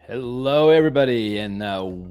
Hello, everybody, and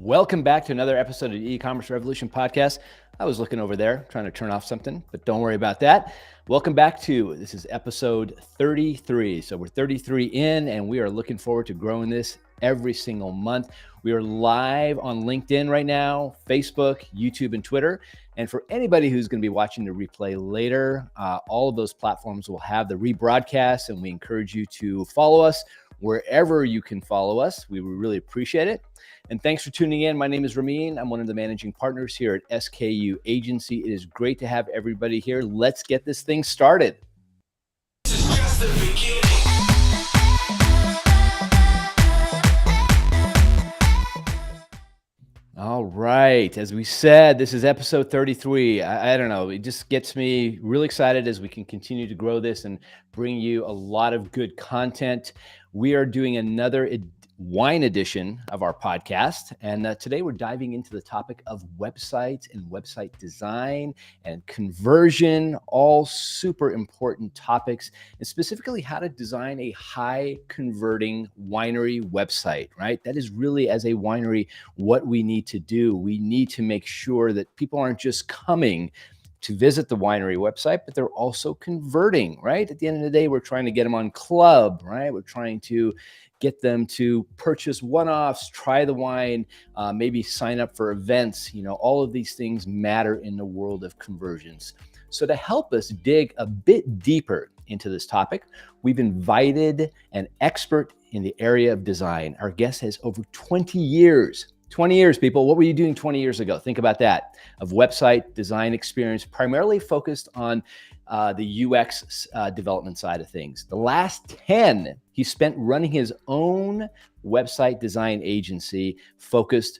welcome back to another episode of the E-commerce Revolution podcast. I was looking over there trying to turn off something, but don't worry about that. Welcome back this is episode 33. So we're 33 in, and we are looking forward to growing this every single month. We are live on LinkedIn right now, Facebook, YouTube, and Twitter. And for anybody who's going to be watching the replay later, all of those platforms will have the rebroadcast, and we encourage you to follow us wherever you can follow us. We would really appreciate it. And thanks for tuning in. My name is Ramin. I'm one of the managing partners here at SKU Agency. It is great to have everybody here. Let's get this thing started. All right. As we said, this is episode 33. I don't know. It just gets me really excited as we can continue to grow this and bring you a lot of good content. We are doing another wine edition of our podcast. And today we're diving into the topic of websites and website design and conversion, all super important topics, and specifically how to design a high converting winery website, right? That is really, as a winery, what we need to do. We need to make sure that people aren't just coming to visit the winery website, but they're also converting, right? At the end of the day, we're trying to get them on club, right? We're trying to get them to purchase one-offs, try the wine, maybe sign up for events. All of these things matter in the world of conversions. So to help us dig a bit deeper into this topic, we've invited an expert in the area of design. Our guest has over 20 years, people. What were you doing 20 years ago? Think about that. Of website design experience, primarily focused on the UX development side of things. The last 10, he spent running his own website design agency focused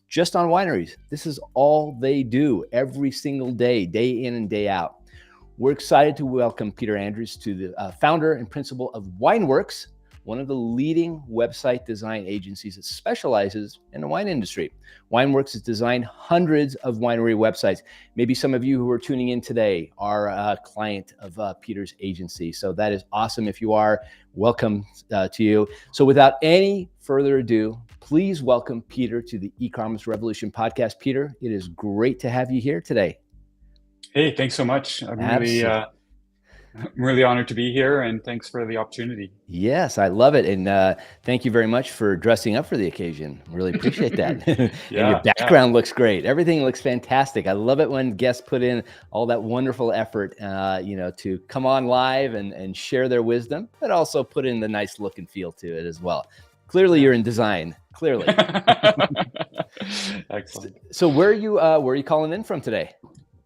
just on wineries. This is all they do every single day, day in and day out. We're excited to welcome Peter Andrews, to the founder and principal of WineWorks, one of the leading website design agencies that specializes in the wine industry. WineWorks has designed hundreds of winery websites. Maybe some of you who are tuning in today are a client of Peter's agency. So that is awesome. If you are, welcome to you. So without any further ado, please welcome Peter to the E-commerce Revolution podcast. Peter, it is great to have you here today. Hey, thanks so much. I'm really honored to be here, and thanks for the opportunity. Yes, I love it. And thank you very much for dressing up for the occasion. Really appreciate that. And your background looks great. Everything looks fantastic. I love it when guests put in all that wonderful effort, to come on live and share their wisdom, but also put in the nice look and feel to it as well. Clearly, you're in design. Clearly. Excellent. So where are you calling in from today?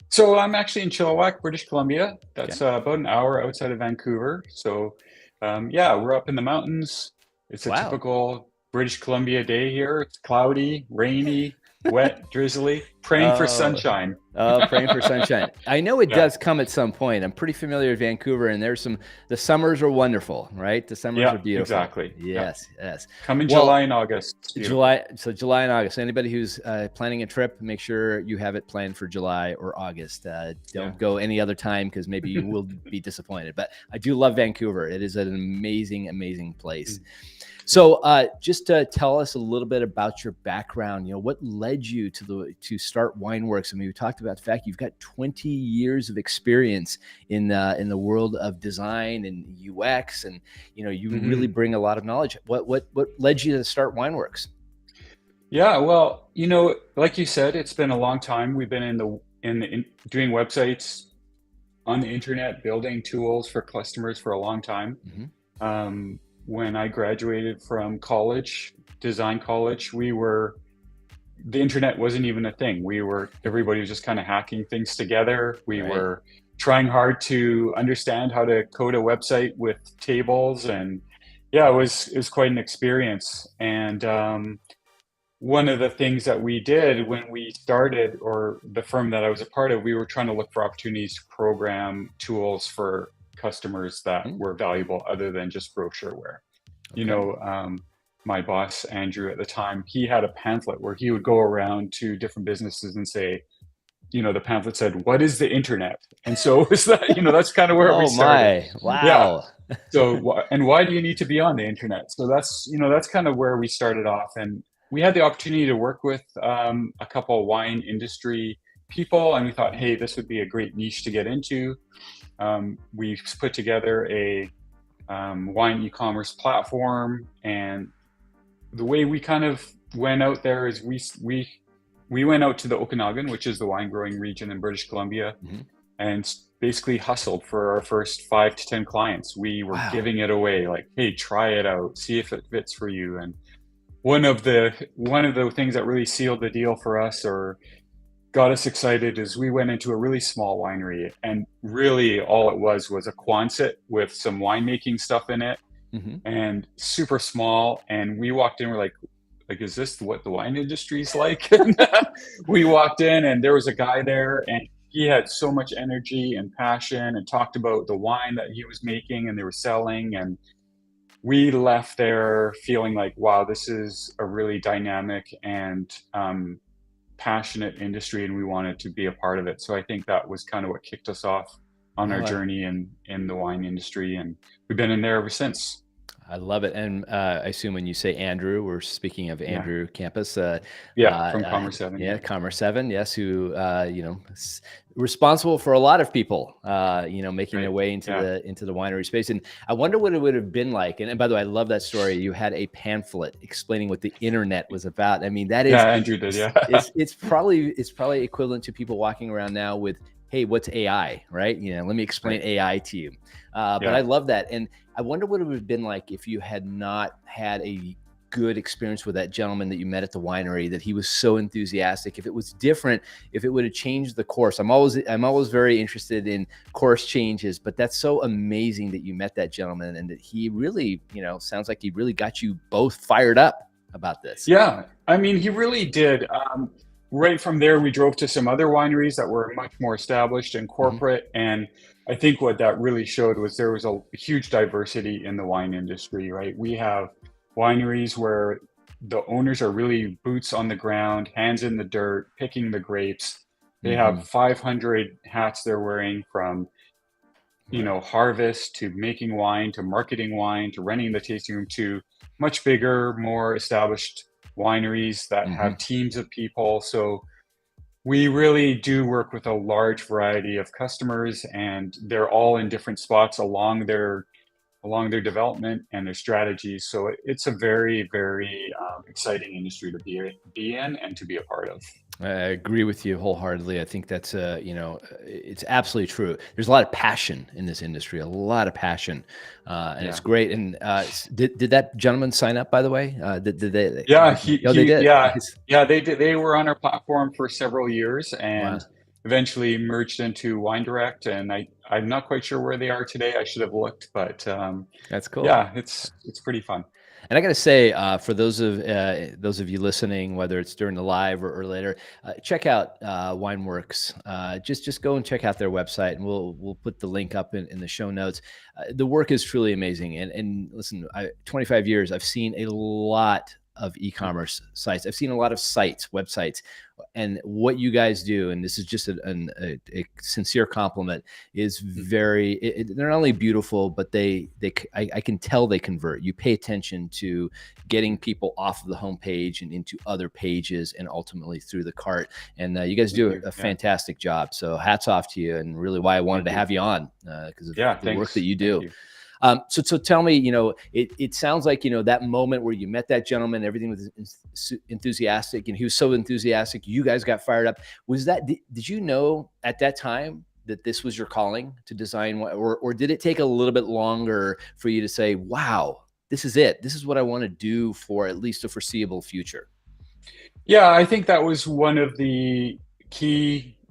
So I'm actually in Chilliwack, British Columbia. That's about an hour outside of Vancouver. So we're up in the mountains. It's a typical British Columbia day here. It's cloudy, rainy, wet, drizzly, praying for sunshine. Praying for sunshine. I know it does come at some point. I'm pretty familiar with Vancouver, and the summers are wonderful, right? The summers are beautiful. Exactly. Yes. Come in July and August. July and August. Anybody who's planning a trip, make sure you have it planned for July or August. Don't go any other time, because maybe you will be disappointed. But I do love Vancouver. It is an amazing, amazing place. So just to tell us a little bit about your background, what led you to start WineWorks? I mean, we talked about the fact you've got 20 years of experience in the world of design and UX, and you really bring a lot of knowledge. What led you to start WineWorks? Yeah, well, like you said, it's been a long time. We've been in doing websites on the internet, building tools for customers for a long time. When I graduated from college, design college, the internet wasn't even a thing. Everybody was just kind of hacking things together. We were trying hard to understand how to code a website with tables, and it was quite an experience. And one of the things that we did when we started, or the firm that I was a part of, we were trying to look for opportunities to program tools for customers that were valuable other than just brochureware. My boss, Andrew, at the time, he had a pamphlet where he would go around to different businesses and say, the pamphlet said, "What is the internet?" And so it was that, that's kind of where we Oh started. my, Yeah. wow. So, and why do you need to be on the internet? So that's kind of where we started off. And we had the opportunity to work with a couple of wine industry people, and we thought, hey, this would be a great niche to get into. We put together a wine e-commerce platform, and the way we kind of went out there is we went out to the Okanagan, which is the wine growing region in British Columbia, Mhm. and basically hustled for our first 5 to 10 clients. We were Wow. giving it away, like, hey, try it out, see if it fits for you. And one of the things that really sealed the deal for us, or got us excited, is we went into a really small winery, and really all it was a Quonset with some winemaking stuff in it, Mhm. and super small. And we walked in, we're like, is this what the wine industry's like? And we walked in, and there was a guy there, and he had so much energy and passion, and talked about the wine that he was making and they were selling. And we left there feeling like, wow, this is a really dynamic and passionate industry, and we wanted to be a part of it. So I think that was kind of what kicked us off on our Oh, journey in the wine industry, and we've been in there ever since. I love it, and, I assume when you say Andrew, we're speaking of Yeah, Andrew Campus, yeah, from Commerce 7. yeah, Yeah, Commerce 7, yes, who, responsible for a lot of people, making their right. way into Yeah, the winery space, and I wonder what it would have been like, and by the way, I love that story. You had a pamphlet explaining what the internet was about. I mean, that yeah, is Andrew did. it's Yeah, it's probably equivalent to people walking around now with, "Hey, what's AI?" Right? Let me explain right. AI to you. But I Yeah. love that, and I wonder what it would have been like if you had not had a good experience with that gentleman that you met at the winery, that he was so enthusiastic. If it was different, if it would have changed the course. I'm always very interested in course changes, but that's so amazing that you met that gentleman and that he really, sounds like he really got you both fired up about this. Yeah, I mean, he really did. Right from there, we drove to some other wineries that were much more established and Mhm. corporate. And I think what that really showed was there was a huge diversity in the wine industry, right? We have wineries where the owners are really boots on the ground, hands in the dirt, picking the grapes. They have Mhm. 500 hats they're wearing, from Right. harvest to making wine to marketing wine to renting the tasting room, to much bigger, more established wineries that have Mhm. teams of people. So we really do work with a large variety of customers, and they're all in different spots along their development and their strategies. So it's a very, very exciting industry to be in and to be a part of. I agree with you wholeheartedly. I think that's it's absolutely true. There's a lot of passion in this industry, a lot of passion, and it's Yeah. great. And did that gentleman sign up, by the way? Did they? Yeah, he Oh, they he did. yeah, Nice. yeah, they did. They were on our platform for several years, Wow, and eventually merged into Wine Direct. And I'm not quite sure where they are today. I should have looked, but that's cool. yeah, it's pretty fun. And I got to say, for those of you listening, whether it's during the live or later, check out WineWorks. Just go and check out their website, and we'll put the link up in the show notes. The work is truly amazing. And listen, 25 years, I've seen a lot of e-commerce sites. I've seen a lot of sites, websites, and what you guys do, and this is just a sincere compliment, is Mhm. they're not only beautiful, but I can tell they convert. You pay attention to getting people off of the homepage and into other pages and ultimately through the cart. And you guys Thank do you. a Yeah, fantastic job. So hats off to you, and really why I wanted thank to you. have you on, because of Yeah, the work that thanks. you Thank do. you. So tell me, it sounds like, that moment where you met that gentleman, everything was enthusiastic, and he was so enthusiastic, you guys got fired up. Was did you know at that time that this was your calling to design, or did it take a little bit longer for you to say, wow, this is it. This is what I want to do for at least a foreseeable future? Yeah, I think that was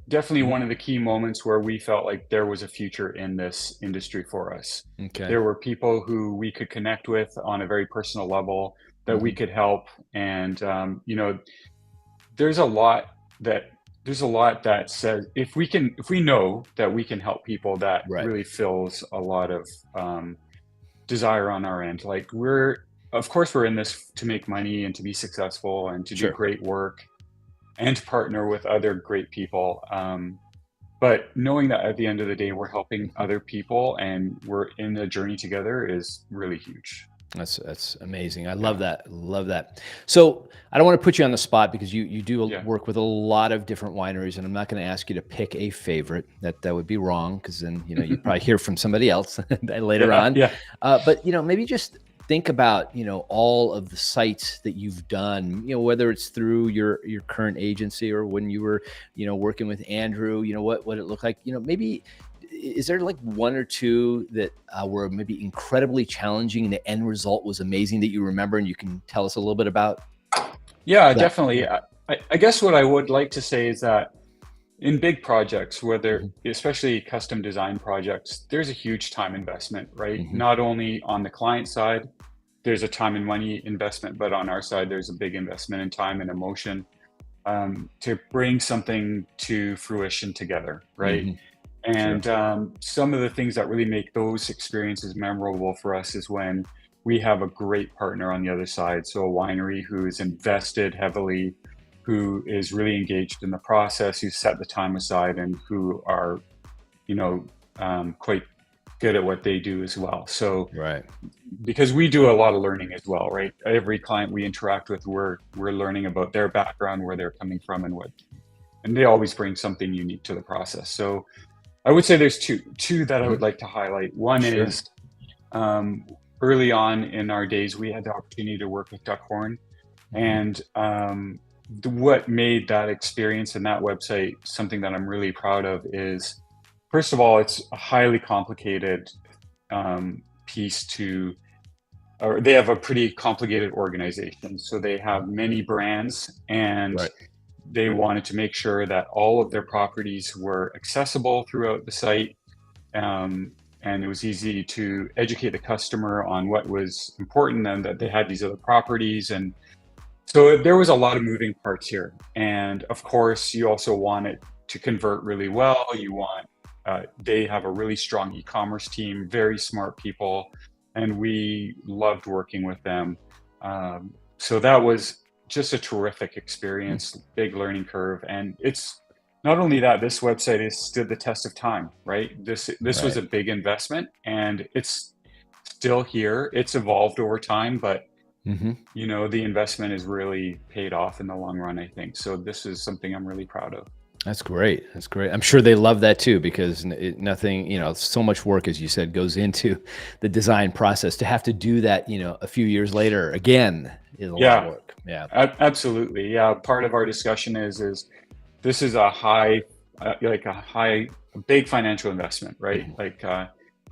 definitely Mhm. one of the key moments where we felt like there was a future in this industry for us. Okay. There were people who we could connect with on a very personal level, that we Mhm. could help. And, there's a lot that there's a lot that says, if we know that we can help people, that Right. really fills a lot of desire on our end. Like, of course we're in this to make money and to be successful and to do Sure. great work, and partner with other great people. But knowing that at the end of the day, we're helping other people and we're in the journey together is really huge. That's amazing. I love Yeah. that. Love that. So I don't want to put you on the spot because you do Yeah. work with a lot of different wineries, and I'm not going to ask you to pick a favorite. That would be wrong, because then you probably hear from somebody else later Yeah. on. Yeah. But maybe just think about all of the sites that you've done. Whether it's through your current agency or when you were working with Andrew. What it looked like. Maybe. Is there like one or two that were maybe incredibly challenging and the end result was amazing that you remember and you can tell us a little bit about Yeah, that? definitely. I guess what I would like to say is that in big projects, whether Mhm, especially custom design projects, there's a huge time investment, right? mhm. Not only on the client side, there's a time and money investment, but on our side, there's a big investment in time and emotion to bring something to fruition together, right? Mhm. Sure. And some of the things that really make those experiences memorable for us is when we have a great partner on the other side. So a winery who is invested heavily, who is really engaged in the process, who set the time aside, and who are, you know, quite good at what they do as well. So Right. because we do a lot of learning as well, right? Every client we interact with, we're learning about their background, where they're coming from, and they always bring something unique to the process. So I would say there's two that I Mhm. would like to highlight. One Sure. is um, early on in our days, we had the opportunity to work with Duckhorn, Mhm. and what made that experience and that website something that I'm really proud of is, first of all, it's a highly complicated piece to, or they have a pretty complicated organization. So they have many brands, and Right. they wanted to make sure that all of their properties were accessible throughout the site, um, and it was easy to educate the customer on what was important and that they had these other properties. And so there was a lot of moving parts here. And of course, you also want it to convert really well. They have a really strong e-commerce team, very smart people, and we loved working with them. So that was just a terrific Mm. experience, big learning curve. And it's not only that, this website has stood the test of time, right? This was Right. a big investment, and it's still here. It's evolved over time, but Mhm. the investment is really paid off in the long run, I think. So this is something I'm really proud of. That's great. That's great. I'm sure they love that too, because nothing, so much work, as you said, goes into the design process. To have to do that, a few years later again is a lot of Yeah, work. Yeah. absolutely. Yeah, part of our discussion is this is a a big financial investment, right? Mhm.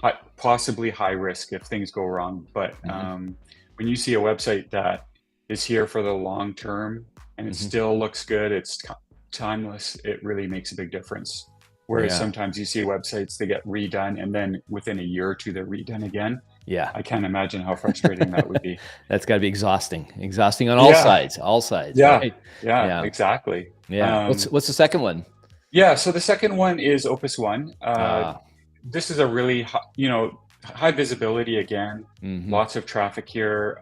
Like possibly high risk if things go wrong. But Mhm. when you see a website that is here for the long term and it Mhm. still looks good, it's timeless, it really makes a big difference. Whereas Yeah. sometimes you see websites that get redone and then within a year or two they're redone again. Yeah. I can't imagine how frustrating that would be. That's got to be exhausting on Yeah, all sides, yeah, right? yeah, Yeah. exactly. Yeah. What's the second one? Yeah, so the second one is Opus One. Ah. This is a really high visibility again, Mhm. lots of traffic here.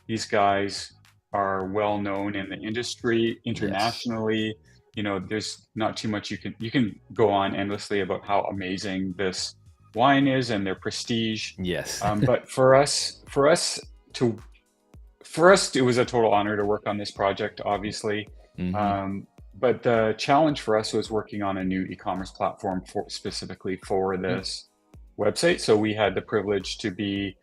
These guys are well known in the industry Yes. internationally. There's not too much you can go on endlessly about how amazing this wine is and their prestige. Yes. But to it was a total honor to work on this project, obviously. Mhm. But the challenge for us was working on a new e-commerce platform specifically for Mm. this website. So we had the privilege to be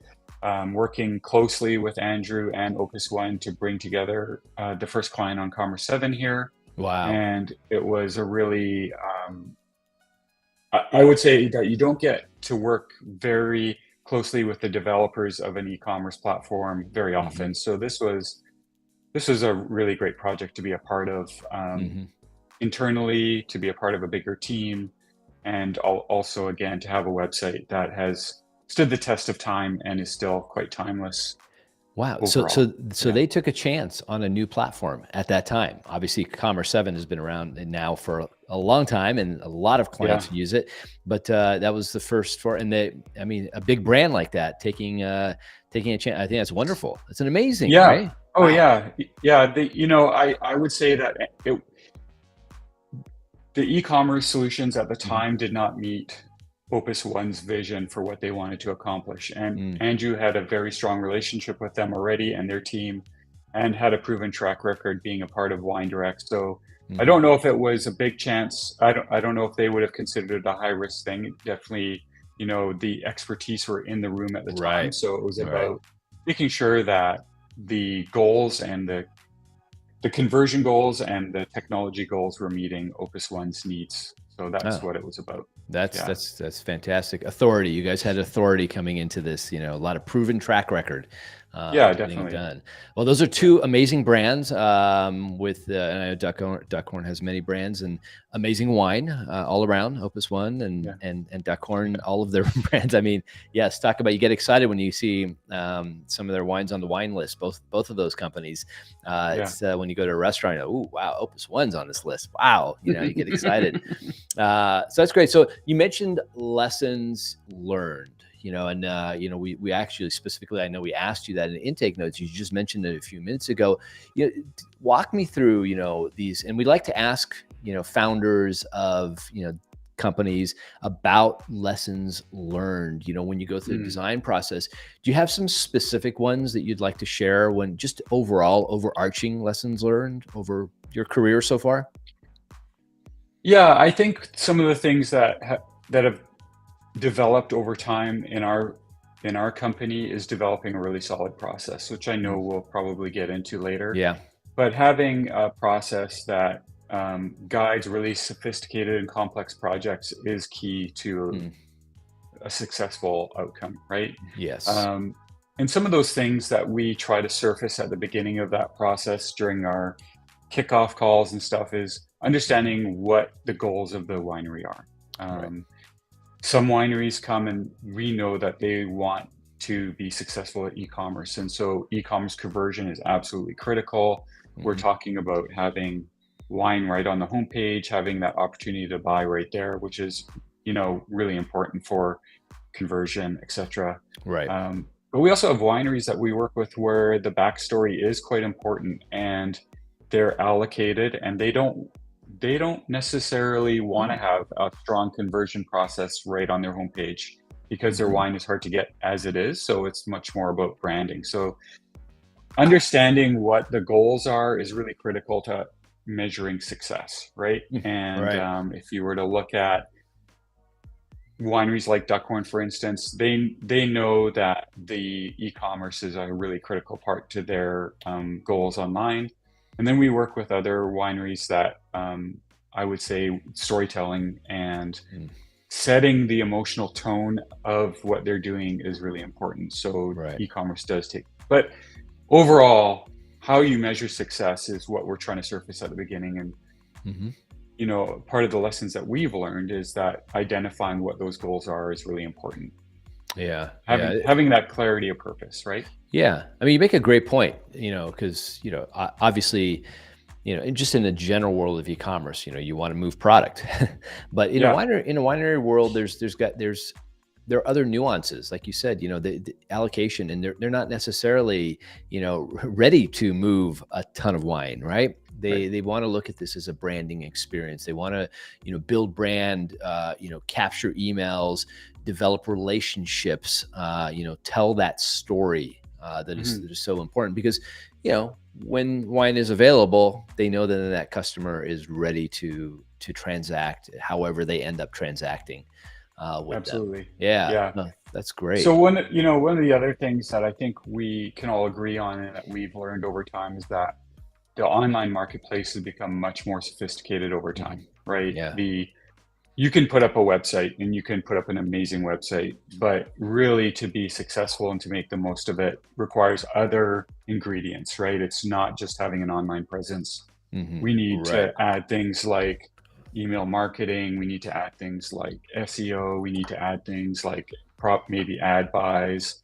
working closely with Andrew and Opus One to bring together the first client on Commerce 7 here. Wow. And it was a really, I would say that you don't get to work very closely with the developers of an e-commerce platform very Mhm. often. So this was a really great project to be a part of, Mhm. internally, to be a part of a bigger team, and also, again, to have a website that has stood the test of time and is still quite timeless Wow. So overall. so so Yeah. they took a chance on a new platform at that time. Obviously, Commerce 7 has been around and now for a long time, and a lot of Yeah. clients use it. But that was the first for, and I mean, a big brand like that taking a chance. I think that's wonderful. It's an amazing, Yeah. right? Oh, Wow. yeah. Yeah. I would say that it the e-commerce solutions at the Mhm. time did not meet Opus One's vision for what they wanted to accomplish. And Mm. Andrew had a very strong relationship with them already and their team, and had a proven track record being a part of Wine Direct. So I Mhm. don't know if it was a big chance. I don't know if they would have considered it a high risk thing. Definitely, the expertise were in the room at the time. Right. So it was Right. about making sure that the goals and the conversion goals and the technology goals were meeting Opus One's needs. So that's Oh. what it was about. That's Yeah. that's that's fantastic. Authority. You guys had authority coming into this, a lot of proven track record, Yeah, getting it definitely. done. Well, those are Yeah. two amazing brands. And I know Duckhorn has many brands and amazing wine all around. Opus One and Yeah. and Duckhorn, all of their brands. I mean, yes, talk about you get excited when you see some of their wines on the wine list. Both of those companies. Yeah. It's when you go to a restaurant, oh wow, Opus One's on this list. Wow, you get excited. So that's great. So you mentioned lessons learned, and we actually specifically, I know we asked you that in intake notes. You just mentioned it a few minutes ago. Walk me through, these, and we like to ask, founders of, companies about lessons learned, when you go through the Mm. design process. Do you have some specific ones that you'd like to share when just overall overarching lessons learned over your career so far? Yeah, I think some of the things that have developed over time in our company is developing a really solid process, which I know Mm, we'll probably get into later. yeah. But having a process that guides really sophisticated and complex projects is key to Mm, a successful outcome, right? yes. Um, and some of those things that we try to surface at the beginning of that process during our kickoff calls and stuff is Mhm. understanding what the goals of the winery are. Right. Um, some wineries come and we know that they want to be successful at e-commerce. And so e-commerce conversion is absolutely critical. We're Mhm. talking about having wine right on the homepage, having that opportunity to buy right there, which is, really important for conversion, etc. Right. But we also have wineries that we work with where the backstory is quite important and they're allocated and they don't necessarily want to Mm. have a strong conversion process right on their homepage because their Mhm. wine is hard to get as it is. So it's much more about branding. So understanding what the goals are is really critical to measuring success, right? Mm. And Right. if you were to look at wineries like Duckhorn, for instance, they know that the e-commerce is a really critical part to their goals online. And then we work with other wineries that I would say storytelling and Mm. setting the emotional tone of what they're doing is really important. So Right. e-commerce does take, but overall, how you measure success is what we're trying to surface at the beginning. And Mhm. part of the lessons that we've learned is that identifying what those goals are is really important. Yeah. Having Yeah. having that clarity of purpose, right? Yeah. I mean, you make a great point, because, obviously, and just in the general world of e-commerce, you want to move product. But Yeah. in a winery world, there are other nuances, like you said, the allocation, and they're not necessarily, ready to move a ton of wine, right? Right. They want to look at this as a branding experience. They want to, build brand, capture emails, develop relationships, tell that story Mhm. that is so important because, when wine is available, they know that that customer is ready to transact, however they end up transacting with them. Absolutely. Yeah, Yeah. no, that's So great. one of the other things that I think we can all agree on and that we've learned over time is that the online marketplace has become much more sophisticated over Mhm. time, right? Yeah. You can put up a website and you can put up an amazing website, but really to be successful and to make the most of it requires other ingredients, right? It's not just having an online presence. Mhm. We need Right. to add things like email marketing. We need to add things like SEO. We need to add things like maybe ad buys,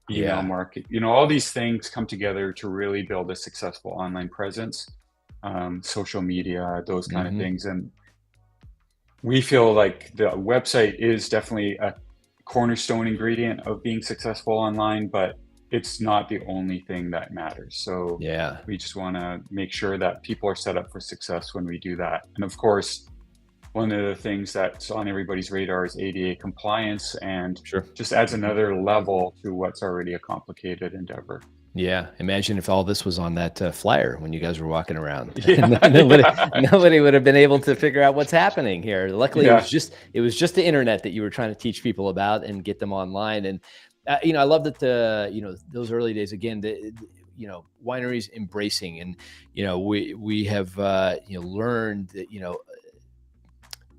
email Yeah. market. All these things come together to really build a successful online presence, social media, those kind of Mhm. things. And we feel like the website is definitely a cornerstone ingredient of being successful online, but it's not the only thing that matters. So Yeah. we just want to make sure that people are set up for success when we do that. And of course, one of the things that's on everybody's radar is ADA compliance, and Sure. just adds another level to what's already a complicated endeavor. Yeah, imagine if all this was on that, flyer when you guys were walking around. Yeah, Nobody yeah, nobody would have been able to figure out what's happening here. Luckily, yeah, it was just the internet that you were trying to teach people about and get them online, and, I love that those early days, again, wineries embracing, and, we have, learned that,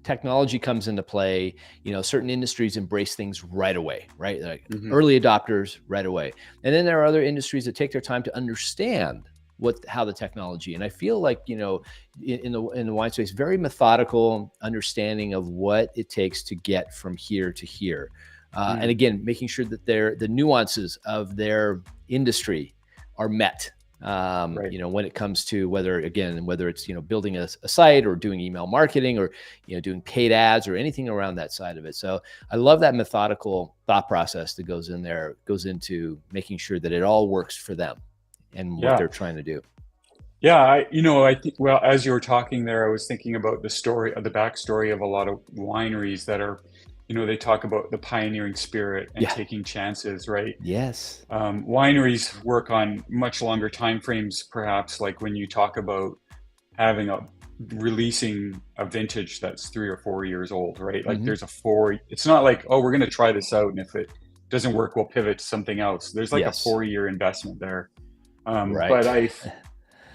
technology comes into play. Certain industries embrace things right away, right? Like hmm early adopters right away. And then there are other industries that take their time to understand how the technology. And I feel like, in the wine space, very methodical understanding of what it takes to get from here to here. And mm, again, making sure that the nuances of their industry are met. right. When it comes to whether it's, building a site, or doing email marketing, or, doing paid ads, or anything around that side of it. So I love that methodical thought process that goes into making sure that it all works for them and what Yeah. they're trying to do. Yeah, I think, well, as you were talking there, I was thinking about the backstory of a lot of wineries that are, they talk about the pioneering spirit and Yeah. taking chances, right? Yes. Wineries work on much longer time frames, perhaps, like when you talk about having releasing a vintage that's 3 or 4 years old, right? Like Hmm. it's not like, oh, we're going to try this out, and if it doesn't work, we'll pivot to something else. There's like a Yes. 4-year investment there. But Right.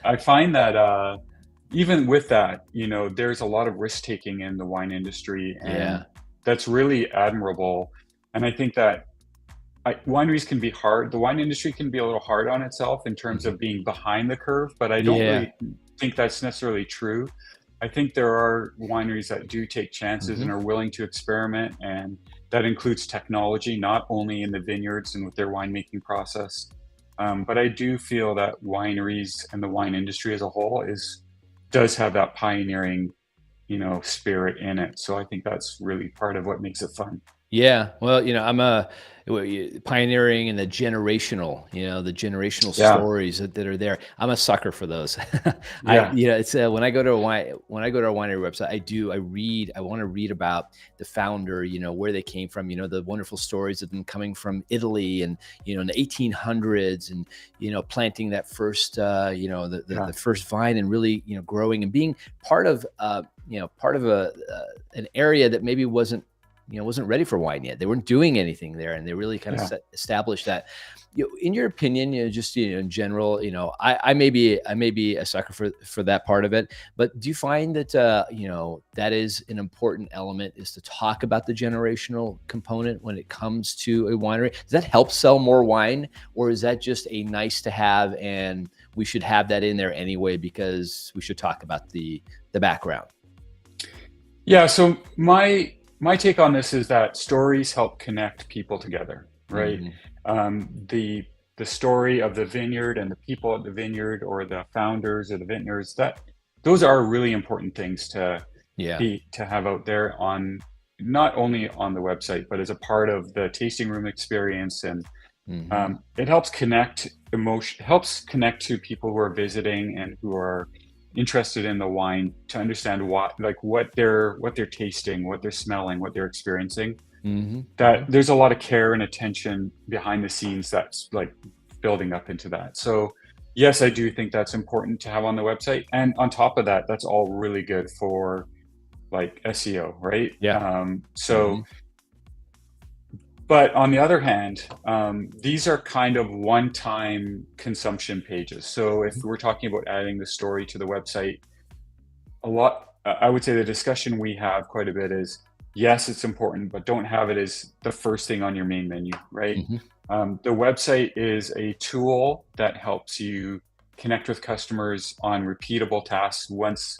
I find that even with that, there's a lot of risk taking in the wine industry, and Yeah. that's really admirable. And I think that wineries can be hard. The wine industry can be a little hard on itself in terms Hmm. of being behind the curve, but I don't Yeah. really think that's necessarily true. I think there are wineries that do take chances Hmm. and are willing to experiment, and that includes technology, not only in the vineyards and with their winemaking process. But I do feel that wineries and the wine industry as a whole does have that pioneering, spirit in it. So I think that's really part of what makes it fun. Yeah, well, I'm pioneering, and the generational Yeah, stories that are there. I'm a sucker for those. yeah, It's when I go to a winery website, I want to read about the founder, where they came from, the wonderful stories of them coming from Italy, and, in the 1800s, and, planting that first, yeah, the first vine, and really, growing and being part of, part of an area that maybe wasn't ready for wine yet. They weren't doing anything there, and they really kind of yeah. established that. In your opinion, just in general, I may be a sucker for that part of it. But do you find that that is an important element, is to talk about the generational component when it comes to a winery? Does that help sell more wine, or is that just a nice to have, and we should have that in there anyway because we should talk about the background? Yeah, so my take on this is that stories help connect people together, right? Hmm. The story of the vineyard and the people at the vineyard, or the founders of the vineyards, that those are really important things Yeah. to have out there, on not only on the website, but as a part of the tasting room experience. And Hmm. it helps connect to people who are visiting and who are interested in the wine, to understand what they're tasting, what they're smelling, what they're experiencing. Hmm. That there's a lot of care and attention behind the scenes that's like building up into that. So yes, I do think that's important to have on the website. And on top of that, that's all really good for like SEO, right? Yeah. So Hmm. but on the other hand, these are kind of one-time consumption pages. So if we're talking about adding the story to the website, I would say the discussion we have quite a bit is, yes, it's important, but don't have it as the first thing on your main menu, right? Hmm. The website is a tool that helps you connect with customers on repeatable tasks. Once,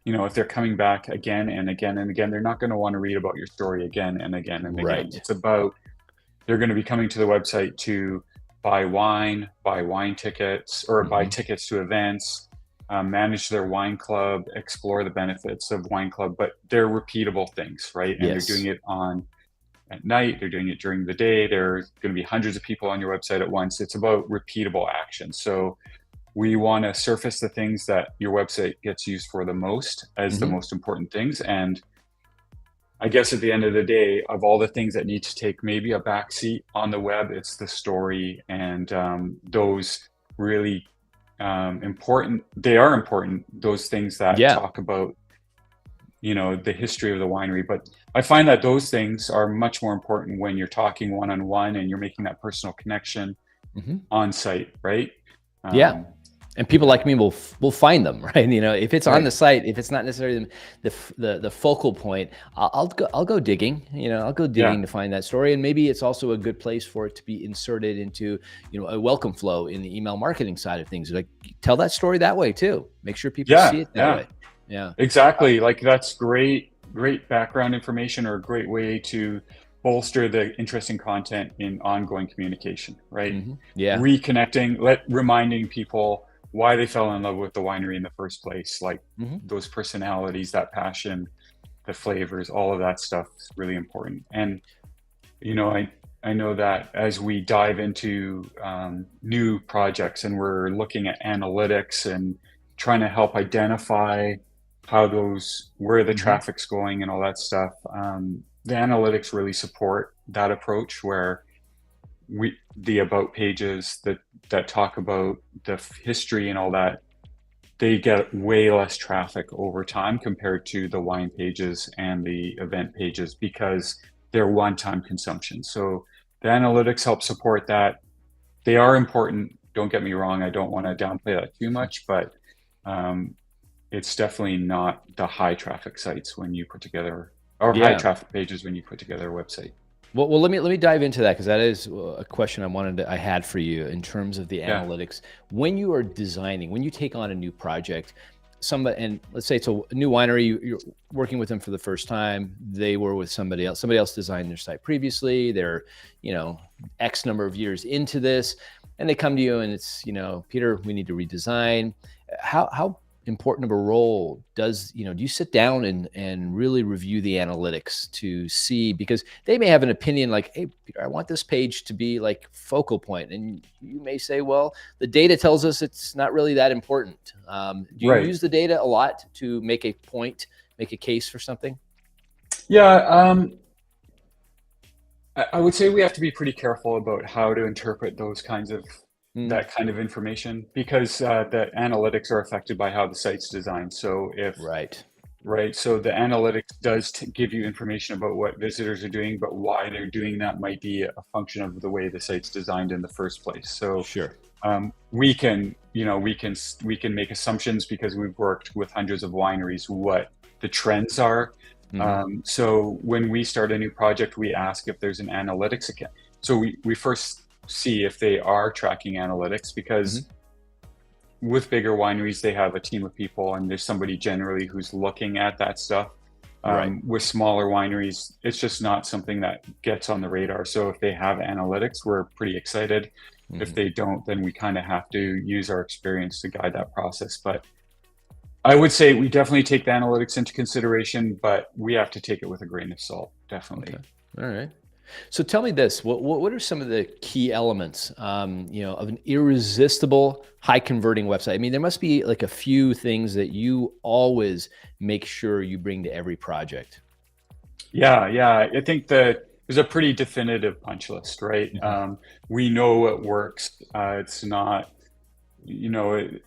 if they're coming back again and again and again, they're not going to want to read about your story again and again and again. Right. It's about, they're going to be coming to the website to buy wine tickets, or buy Hmm. tickets to events, manage their wine club, explore the benefits of wine club, but they're repeatable things, right? And they're doing Yes. it on at night, they're doing it during the day. There's going to be hundreds of people on your website at once. It's about repeatable action. So we want to surface the things that your website gets used for the most as the most important things. And I guess at the end of the day, of all the things that need to take maybe a backseat on the web, it's the story and those really important. They are important, those things that talk about, the history of the winery. But I find that those things are much more important when you're talking one-on-one and you're making that personal connection on site, right? And people like me will find them, right? If it's on the site, if it's not necessarily the focal point, I'll go digging. I'll go digging to find that story, and maybe it's also a good place for it to be inserted into a welcome flow in the email marketing side of things. Like, tell that story that way too. Make sure people see it that way. Yeah, exactly. Like, that's great background information, or a great way to bolster the interesting content in ongoing communication, right? Reconnecting, reminding people why they fell in love with the winery in the first place, like those personalities, that passion, the flavors, all of that stuff is really important. And, I know that as we dive into new projects and we're looking at analytics and trying to help identify where the traffic's going and all that stuff, the analytics really support that approach, where the about pages that talk about the history and all that, they get way less traffic over time compared to the wine pages and the event pages, because they're one-time consumption. So the analytics help support that. They are important, don't get me wrong. I don't want to downplay that too much, but it's definitely not the high traffic sites when you put together, or high traffic pages when you put together a website. Well, let me dive into that, because that is a question I had for you in terms of the analytics. When you are designing, when you take on a new project, and let's say it's a new winery, you're working with them for the first time. They were with somebody else designed their site previously. They're, X number of years into this, and they come to you and it's, Peter, we need to redesign. How important of a role do you sit down and really review the analytics to see, because they may have an opinion like, hey, Peter, I want this page to be like focal point. And you may say, well, the data tells us it's not really that important. Do you use the data a lot to make a point, make a case for something? Yeah. I would say we have to be pretty careful about how to interpret those kinds of that kind of information, because the analytics are affected by how the site's designed. So so the analytics does give you information about what visitors are doing, but why they're doing that might be a function of the way the site's designed in the first place. So we can make assumptions, because we've worked with hundreds of wineries, what the trends are. So when we start a new project, we ask if there's an analytics account. So we first see if they are tracking analytics, because with bigger wineries, they have a team of people and there's somebody generally who's looking at that stuff. With smaller wineries, it's just not something that gets on the radar. So if they have analytics, we're pretty excited. If they don't, then we kind of have to use our experience to guide that process. But I would say we definitely take the analytics into consideration, but we have to take it with a grain of salt, definitely. All right. So tell me this, what are some of the key elements, of an irresistible, high converting website? I mean, there must be like a few things that you always make sure you bring to every project. Yeah. I think that there's a pretty definitive punch list, right? We know it works. It's not, it's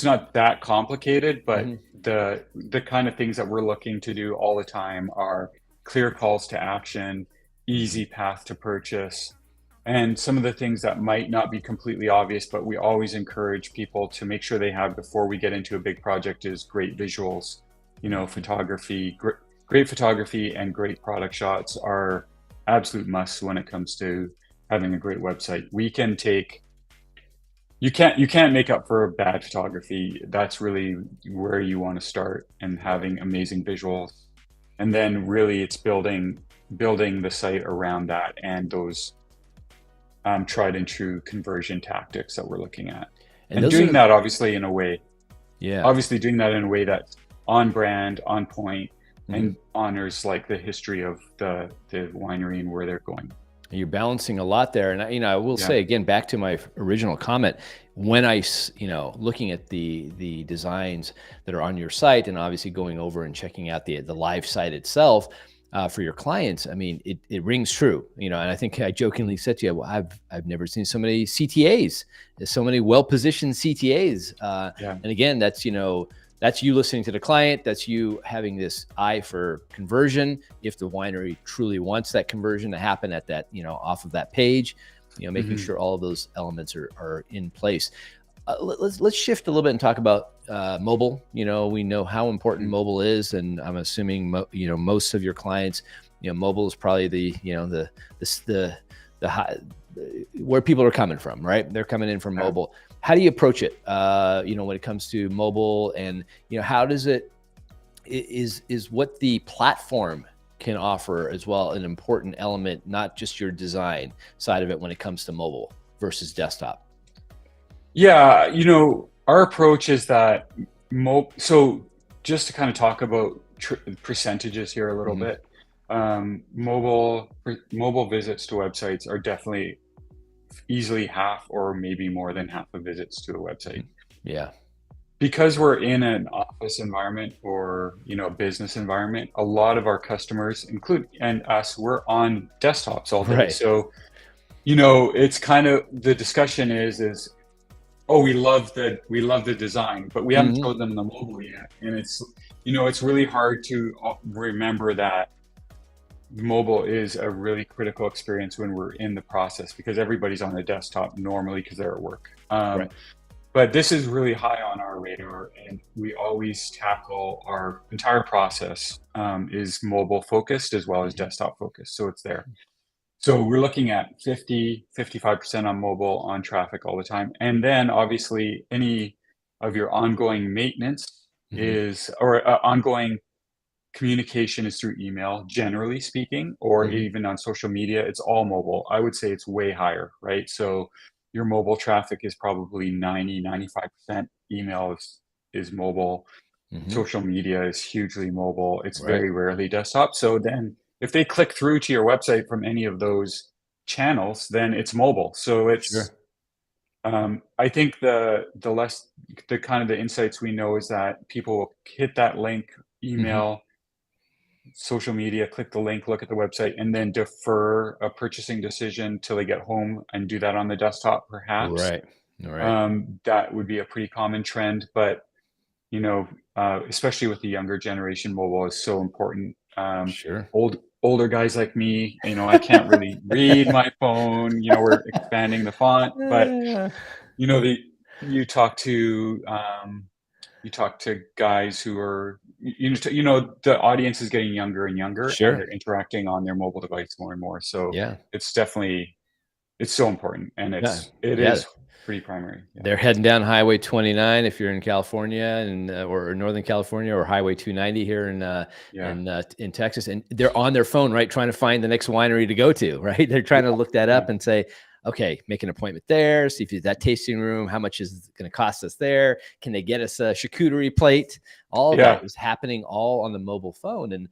not that complicated, but the kind of things that we're looking to do all the time are clear calls to action, easy path to purchase, and some of the things that might not be completely obvious, but we always encourage people to make sure they have before we get into a big project, is great visuals. Photography, great photography and great product shots are absolute musts when it comes to having a great website. You can't make up for bad photography. That's really where you want to start, and having amazing visuals. And then really it's building the site around that and those tried and true conversion tactics that we're looking at. And doing that obviously in a way that's on brand, on point, and honors like the history of the winery and where they're going. You're balancing a lot there. And I will Yeah. say again, back to my original comment, when looking at the designs that are on your site and obviously going over and checking out the live site itself, for your clients, I mean, it rings true, and I think I jokingly said to you, well, I've never seen so many CTAs, there's so many well-positioned CTAs. Yeah. And again, that's you listening to the client. That's you having this eye for conversion. If the winery truly wants that conversion to happen at that, off of that page, making sure all of those elements are in place. Let's shift a little bit and talk about mobile. We know how important mobile is, and I'm assuming most of your clients, mobile is probably the high, where people are coming from, right? They're coming in from mobile. How do you approach it? When it comes to mobile, and how does is what the platform can offer as well an important element, not just your design side of it when it comes to mobile versus desktop? Yeah, our approach is that so just to kind of talk about percentages here a little bit, mobile visits to websites are definitely easily half or maybe more than half of visits to a website. Yeah. Because we're in an office environment or a business environment, a lot of our customers, and us, we're on desktops all day. Right. So, it's kind of the discussion is oh, we love the design, but we haven't showed them the mobile yet, and it's really hard to remember that mobile is a really critical experience when we're in the process, because everybody's on the desktop normally because they're at work. Right. But this is really high on our radar, and we always tackle our entire process is mobile focused as well as desktop focused. So it's there. So we're looking at 55% on mobile on traffic all the time. And then obviously any of your ongoing maintenance ongoing communication is through email, generally speaking, or even on social media. It's all mobile. I would say it's way higher, right? So your mobile traffic is probably 95% email is mobile. Social media is hugely mobile. It's very rarely desktop. So then if they click through to your website from any of those channels, then it's mobile. So it's I think the kind of the insights we know is that people will hit that link, email, social media, click the link, look at the website, and then defer a purchasing decision till they get home and do that on the desktop, perhaps. Right. That would be a pretty common trend, but especially with the younger generation, mobile is so important. Sure. Older guys like me, I can't really read my phone. We're expanding the font, but you talk to guys who are, the audience is getting younger and younger, and they're interacting on their mobile device more and more. So it's so important, and it is pretty primary. They're heading down Highway 29 if you're in California and or Northern California, or Highway 290 here in Texas, and they're on their phone, right, trying to find the next winery to go to, right? They're trying to look that up and say, okay, make an appointment there, see if it's that tasting room, how much is it going to cost us there? Can they get us a charcuterie plate? All of that is happening all on the mobile phone. And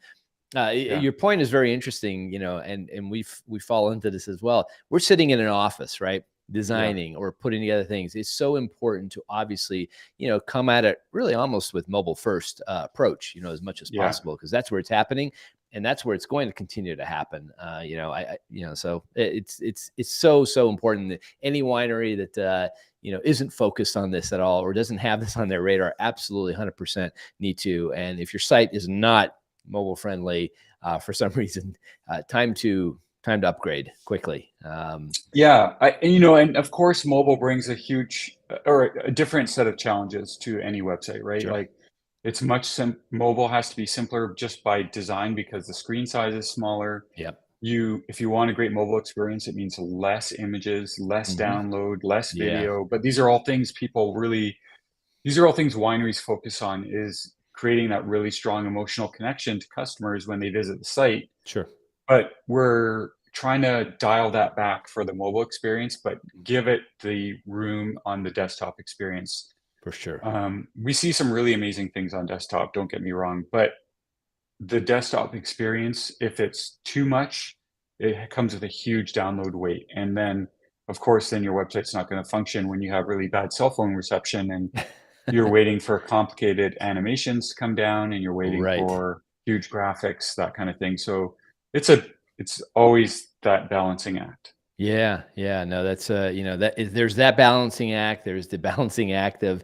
your point is very interesting, and we fall into this as well. We're sitting in an office, right, designing or putting together things. It's so important to obviously, come at it really almost with mobile first approach, as much as possible, because that's where it's happening. And that's where it's going to continue to happen. So it's so important that any winery that, isn't focused on this at all, or doesn't have this on their radar, absolutely 100% need to. And if your site is not mobile friendly, for some reason, time to upgrade quickly. And of course, mobile brings a huge or a different set of challenges to any website, right? Sure. Like it's mobile has to be simpler just by design because the screen size is smaller. Yep. If you want a great mobile experience, it means less images, less download, less video. But these are all things wineries focus on, is creating that really strong emotional connection to customers when they visit the site. Sure. But we're trying to dial that back for the mobile experience, but give it the room on the desktop experience. For sure. We see some really amazing things on desktop, don't get me wrong, but the desktop experience, if it's too much, it comes with a huge download weight. And then, of course, then your website's not going to function when you have really bad cell phone reception and you're waiting for complicated animations to come down and you're waiting Right. for huge graphics, that kind of thing. So it's a it's always that balancing act. Yeah, yeah, no, that's there's that balancing act. There's the balancing act of,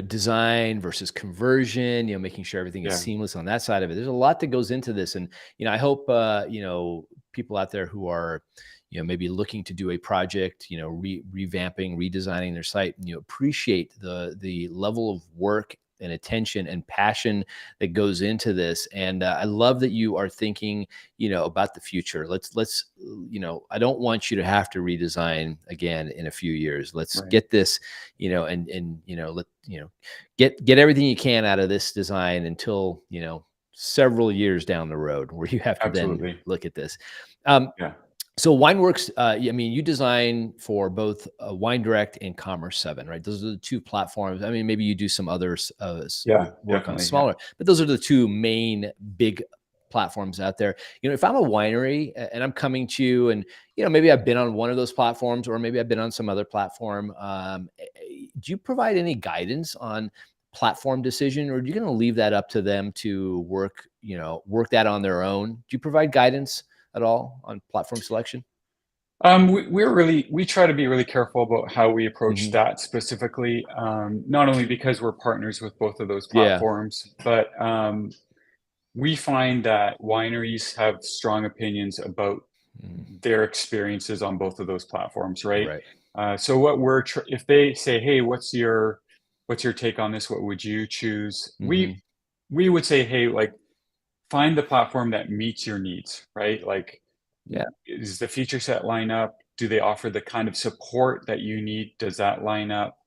design versus conversion. Making sure everything is Yeah, seamless on that side of it. There's a lot that goes into this, and I hope people out there who are, maybe looking to do a project, revamping, redesigning their site, appreciate the level of work and attention and passion that goes into this. And I love that you are thinking about the future. I don't want you to have to redesign again in a few years. Let's right. get this, and let get everything you can out of this design until several years down the road where you have to then Absolutely. look at this. um, Yeah. so Wineworks, I mean, you design for both Wine Direct and Commerce 7, right? Those are the two platforms. I mean, maybe you do some others Yeah, work on definitely. Yeah. smaller, but those are the two main big platforms out there. If I'm a winery and I'm coming to you, and maybe I've been on one of those platforms, or maybe I've been on some other platform. Do you provide any guidance on platform decision, or are you going to leave that up to them to work that on their own? Do you provide guidance at all on platform selection? We try to be really careful about how we approach Mhm. that specifically, not only because we're partners with both of those Yeah. platforms, but we find that wineries have strong opinions about Mhm. their experiences on both of those platforms, right? Right. So what if they say, "Hey, what's your take on this? What would you choose?" We Mhm. we would say, "Hey, like find the platform that meets your needs," right? Like, Yeah. is the feature set line up? Do they offer the kind of support that you need? Does that line up?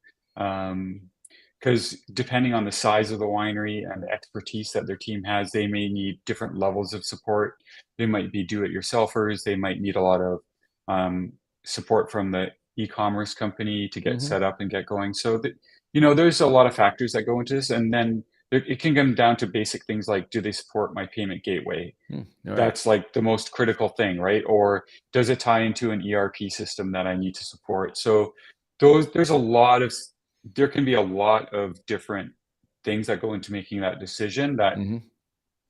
Because depending on the size of the winery and the expertise that their team has, they may need different levels of support. They might be do-it-yourselfers. They might need a lot of um, support from the e-commerce company to get Mhm. set up and get going. So that there's a lot of factors that go into this, and then it can come down to basic things like, do they support my payment gateway? Alright. That's like the most critical thing, right? Or does it tie into an ERP system that I need to support? So there's a lot of there can be a lot of different things that go into making that decision that Mhm.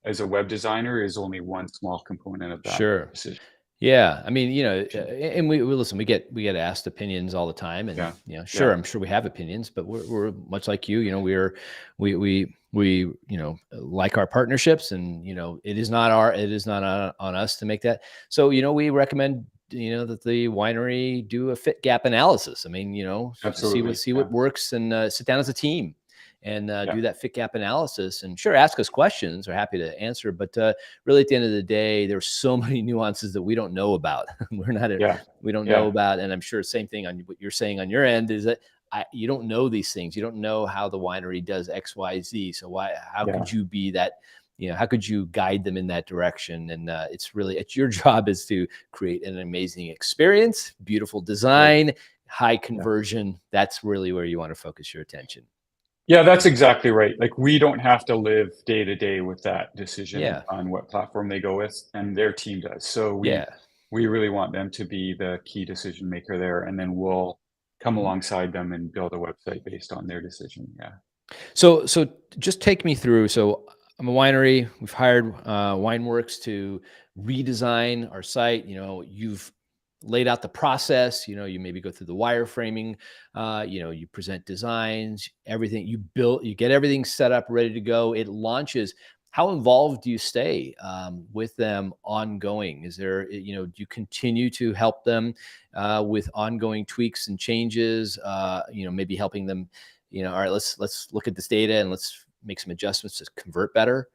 as a web designer is only one small component of that Sure. decision. Yeah, I mean, and we listen. We get asked opinions all the time, and Yeah. sure, Yeah. I'm sure we have opinions, but we're much like you. We like our partnerships, and it is not on us to make that. So we recommend that the winery do a fit gap analysis. I mean, see what Absolutely. see Yeah. what works, and sit down as a team and Yeah. do that fit gap analysis. And sure, ask us questions. We're happy to answer, but really at the end of the day, there's so many nuances that we don't know about. Yeah. We don't know Yeah. about, and I'm sure same thing on what you're saying on your end is that you don't know these things. You don't know how the winery does X, Y, Z. So how Yeah. could you be that? How could you guide them in that direction? And it's your job is to create an amazing experience, beautiful Right. design, high Yeah. conversion. That's really where you want to focus your attention. Yeah, that's exactly right. Like, we don't have to live day to day with that decision Yeah, on what platform they go with, and their team does. So we yeah. we really want them to be the key decision maker there, and then we'll come Mhm. alongside them and build a website based on their decision. Yeah. So just take me through. So I'm a winery. We've hired Wineworks to redesign our site. You've laid out the process. You maybe go through the wireframing. You present designs, everything. You get everything set up, ready to go. It launches. How involved do you stay with them ongoing? Is there, do you continue to help them with ongoing tweaks and changes? Maybe helping them all right, let's look at this data and let's make some adjustments to convert better.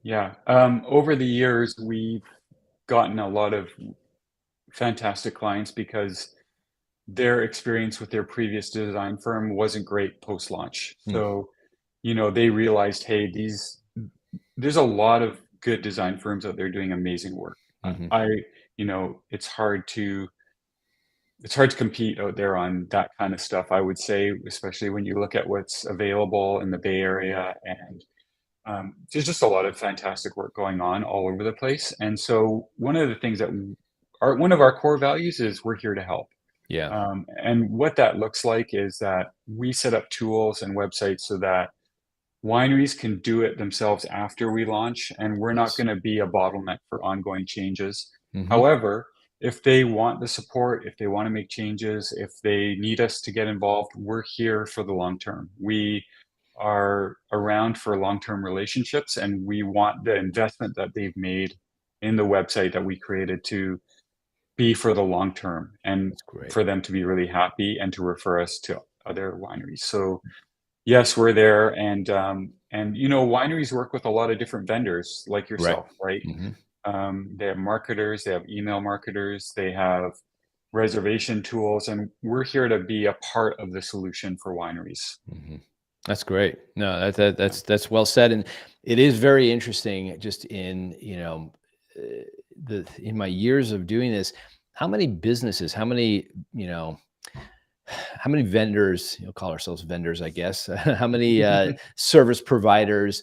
Yeah. Over the years, we've gotten a lot of fantastic clients because their experience with their previous design firm wasn't great post launch. Hmm. So, they realized, hey, there's a lot of good design firms out there doing amazing work. Hmm. I, it's hard to compete out there on that kind of stuff. I would say, especially when you look at what's available in the Bay Area, and there's just a lot of fantastic work going on all over the place. And so one of the things that one of our core values is we're here to help. Yeah. And what that looks like is that we set up tools and websites so that wineries can do it themselves after we launch, and we're not Yes. going to be a bottleneck for ongoing changes. Hmm. However, if they want the support, if they want to make changes, if they need us to get involved, we're here for the long term. We are around for long-term relationships, and we want the investment that they've made in the website that we created to be for the long term and That's great. for them to be really happy and to refer us to other wineries. So yes, we're there, and wineries work with a lot of different vendors like Right. yourself, right? Hmm. They have marketers, they have email marketers, they have reservation tools, and we're here to be a part of the solution for wineries. Hmm. That's great. No, Yeah, that's well said, and it is very interesting. Just in the in my years of doing this, how many businesses, how many vendors, call ourselves vendors, I guess, how many service providers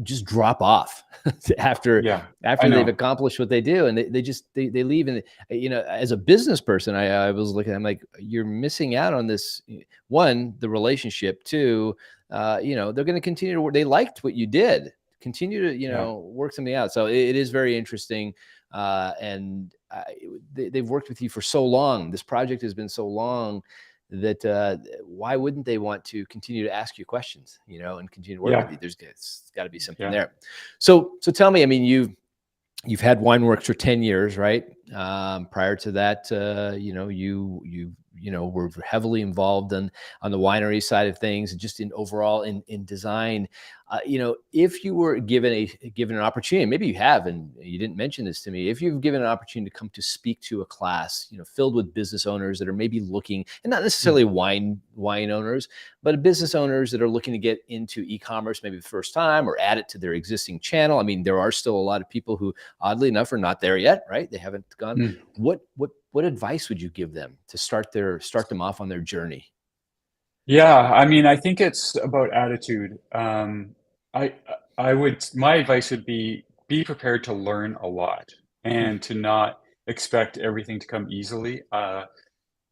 just drop off after yeah, I after they've know. accomplished what they do, and they leave. And as a business person, I was looking, I'm like, you're missing out on this. One, the relationship. Two, they're going to continue to work. They liked what you did. Continue to Yeah, work something out. So it is very interesting, and they've worked with you for so long. This project has been so long that why wouldn't they want to continue to ask you questions, and continue to work with yeah, you? It's got to be something yeah. there. So tell me, I mean, you've had Wineworks for 10 years, right? Prior to that, were heavily involved on the winery side of things, and just in overall in design. If you were given an opportunity, maybe you have, and you didn't mention this to me. If you've given an opportunity to come to speak to a class, filled with business owners that are maybe looking, and not Mm. necessarily wine owners, but business owners that are looking to get into e-commerce maybe the first time, or add it to their existing channel. I mean, there are still a lot of people who, oddly enough, are not there yet, right? They haven't gone. Mm. What advice would you give them to start them off on their journey? Yeah, I mean, I think it's about attitude. I my advice would be prepared to learn a lot Hmm. and to not expect everything to come easily.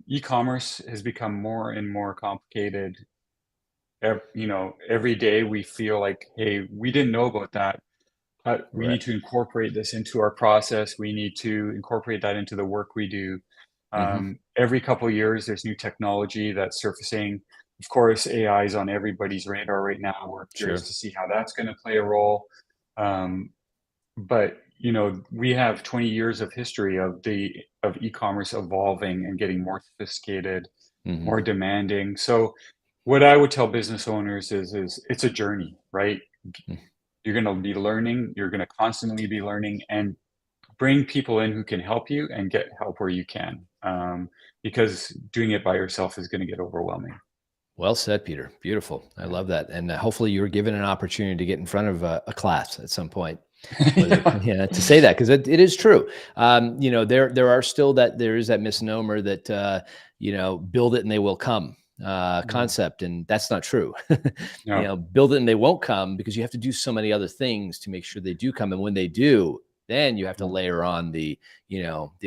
E-commerce has become more and more complicated. Every day we feel like, hey, we didn't know about that. But we Right. need to incorporate this into our process. We need to incorporate that into the work we do. Hmm. Every couple of years, there's new technology that's surfacing. Of course, AI is on everybody's radar right now. We're curious Sure. to see how that's going to play a role. Um, but we have 20 years of history of e-commerce evolving and getting more sophisticated, Hmm. more demanding. So, what I would tell business owners is it's a journey, right? You're going to be learning, you're going to constantly be learning, and bring people in who can help you and get help where you can. Because doing it by yourself is going to get overwhelming. Well said, Peter. Beautiful. I love that. And hopefully you were given an opportunity to get in front of a class at some point. Whether, Yeah. yeah, to say that, because it is true. There is that misnomer that build it and they will come Mm. concept, and that's not true. No. Build it and they won't come, because you have to do so many other things to make sure they do come. And when they do, then you have to Yeah. layer on the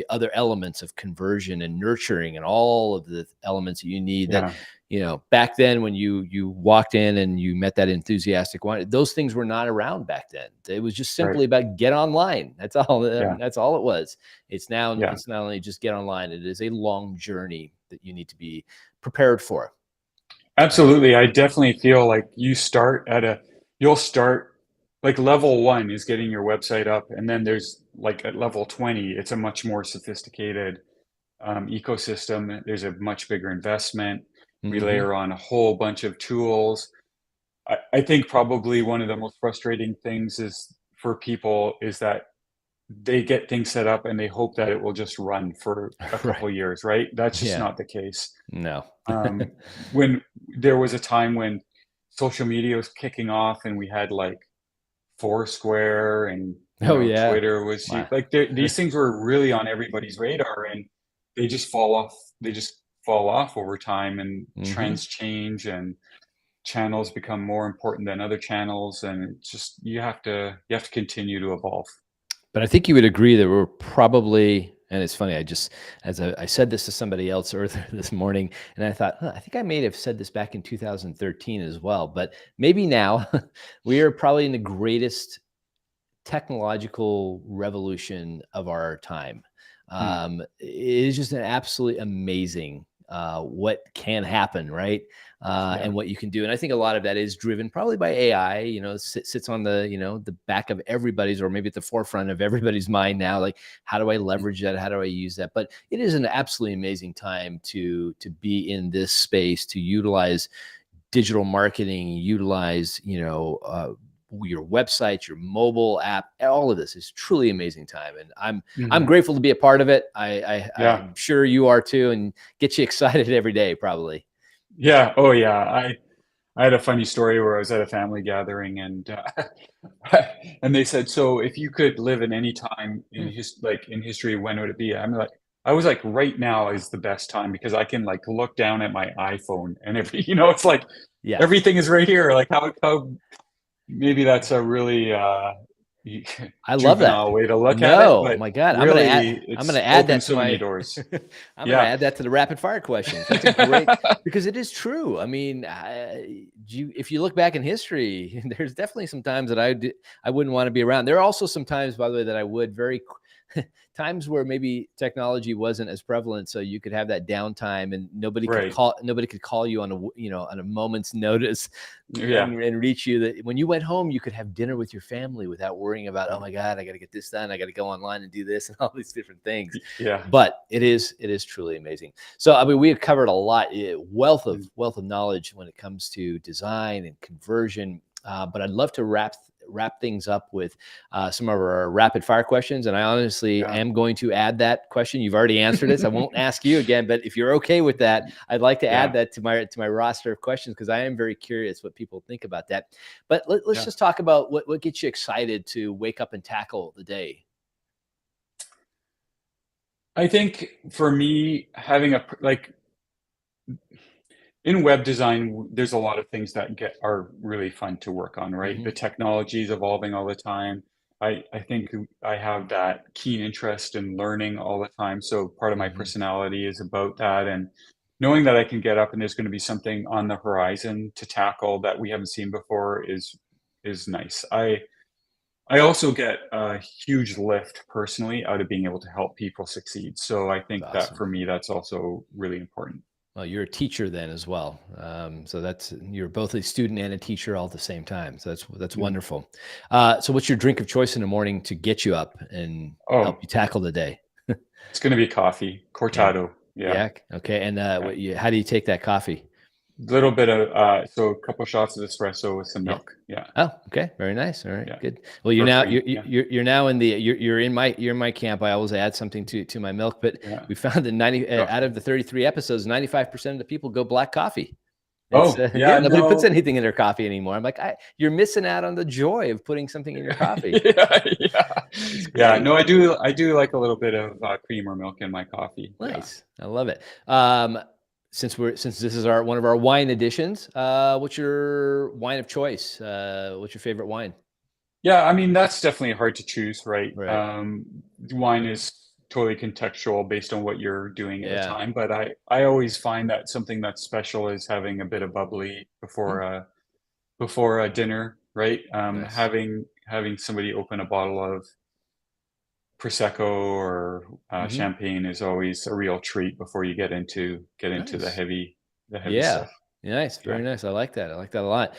other elements of conversion and nurturing, and all of the elements that you need. That Yeah. back then, when you walked in and you met that enthusiastic one, those things were not around back then. It was just Right. simply about get online. That's all. Yeah. That's all it was. Yeah. It's not only just get online. It is a long journey that you need to be prepared for. Absolutely. I definitely feel like you'll start like level one is getting your website up. And then there's like at level 20, it's a much more sophisticated ecosystem. There's a much bigger investment. We Hmm. layer on a whole bunch of tools. I think probably one of the most frustrating things is for people is that they get things set up and they hope that it will just run for a Right. couple of years, right? That's just Yeah. not the case. No. Um, when there was a time when social media was kicking off and we had like Foursquare and Oh yeah. Twitter was Wow. like these things were really on everybody's radar, and they just fall off. They just fall off over time, and Hmm. trends change, and channels become more important than other channels, and it's just you have to continue to evolve. But I think you would agree that we're probably, and it's funny, I said this to somebody else earlier this morning, and I thought, huh, I think I may have said this back in 2013 as well, but maybe now we are probably in the greatest technological revolution of our time. Hmm. It is just an absolutely amazing what can happen, right? Yeah. And what you can do. And I think a lot of that is driven probably by AI. Sits on the back of everybody's, or maybe at the forefront of everybody's mind now. Like, how do I leverage that? How do I use that? But it is an absolutely amazing time to be in this space, to utilize digital marketing, utilize your website, your mobile app. All of this is truly amazing time, and I'm Hmm. grateful to be a part of it. Yeah. I'm sure you are too, and get you excited every day, probably. Yeah. Oh, yeah. I had a funny story where I was at a family gathering, and and they said, "So, if you could live in any time in Hmm. in history, when would it be?" I was like, "Right now is the best time because I can like look down at my iPhone and it's like Yeah. everything is right here." Like how maybe that's a really I love that. juvenile way to look at it, No, but my God, really, I'm gonna it's add opened that to so many my doors. I'm gonna Yeah. add that to the rapid fire questions. That's a great, because it is true. I mean, if you look back in history, there's definitely some times that I wouldn't want to be around. There are also some times, by the way, that I would times where maybe technology wasn't as prevalent, so you could have that downtime and Right. nobody could call you on a moment's notice Yeah. and reach you. That when you went home, you could have dinner with your family without worrying about, oh my God, I got to get this done. I got to go online and do this and all these different things. Yeah. But it is truly amazing. So I mean, we have covered a lot, wealth of knowledge when it comes to design and conversion. But I'd love to wrap things up with some of our rapid fire questions. And I honestly Yeah. am going to add that question. You've already answered it, so I won't ask you again. But if you're okay with that, I'd like to add Yeah. that to my roster of questions, because I am very curious what people think about that. But let's Yeah. just talk about what gets you excited to wake up and tackle the day. I think for me, having in web design, there's a lot of things that are really fun to work on, right? Hmm. The technology is evolving all the time. I think I have that keen interest in learning all the time. So part of my Hmm. personality is about that. And knowing that I can get up and there's going to be something on the horizon to tackle that we haven't seen before is nice. I also get a huge lift personally out of being able to help people succeed. So I think That's that awesome. for me, that's also really important. Well, you're a teacher then as well. So you're both a student and a teacher all at the same time. So that's Mm. wonderful. So what's your drink of choice in the morning to get you up and help Oh, you tackle the day? it's going to be coffee, Yeah. cortado. Yeah. Yeah. Okay. And Yeah. how do you take that coffee? Little bit of, so a couple shots of espresso with some Yeah. milk. Yeah. Oh, okay. Very nice. All right. Yeah. Good. Well, you're Or now cream. Yeah. you're now in the you're in my camp. I always add something to my milk, but Yeah. we found that 90 Oh, out of the 33 episodes, 95% of the people go black coffee. It's oh yeah, yeah. nobody puts No. anything in their coffee anymore. I'm like, you're missing out on the joy of putting something in your coffee. Yeah. Yeah. It's Yeah. great. No, I do like a little bit of cream or milk in my coffee. Yeah. Nice. I love it. Since this is our one of our wine editions, what's your wine of choice? What's your favorite wine? Yeah, I mean, that's definitely hard to choose, right? Right. Wine is totally contextual based on what you're doing at the Yeah. time, but I always find that something that's special is having a bit of bubbly Mm, before a dinner, right? nice. Having somebody open a bottle of prosecco or Hmm. champagne is always a real treat before you get into Nice. the heavy Yeah. stuff. Nice. Yeah. Very nice. I like that. I like that a lot.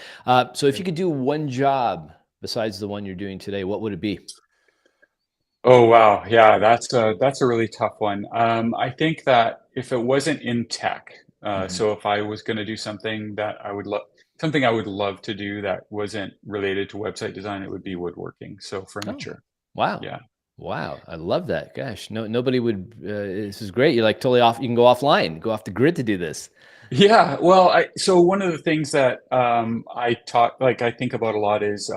So if you could do one job besides the one you're doing today, what would it be? Oh, wow. Yeah, that's a really tough one. I think that if it wasn't in tech, Hmm. so if I was going to do something I would love to do that wasn't related to website design, it would be woodworking. So Oh, furniture. wow. Yeah. Wow. I love that. Gosh, nobody would, this is great. You're like totally off. You can go offline, go off the grid to do this. Yeah. Well, so one of the things that I think about a lot is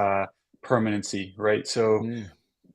permanency, right? So Mm,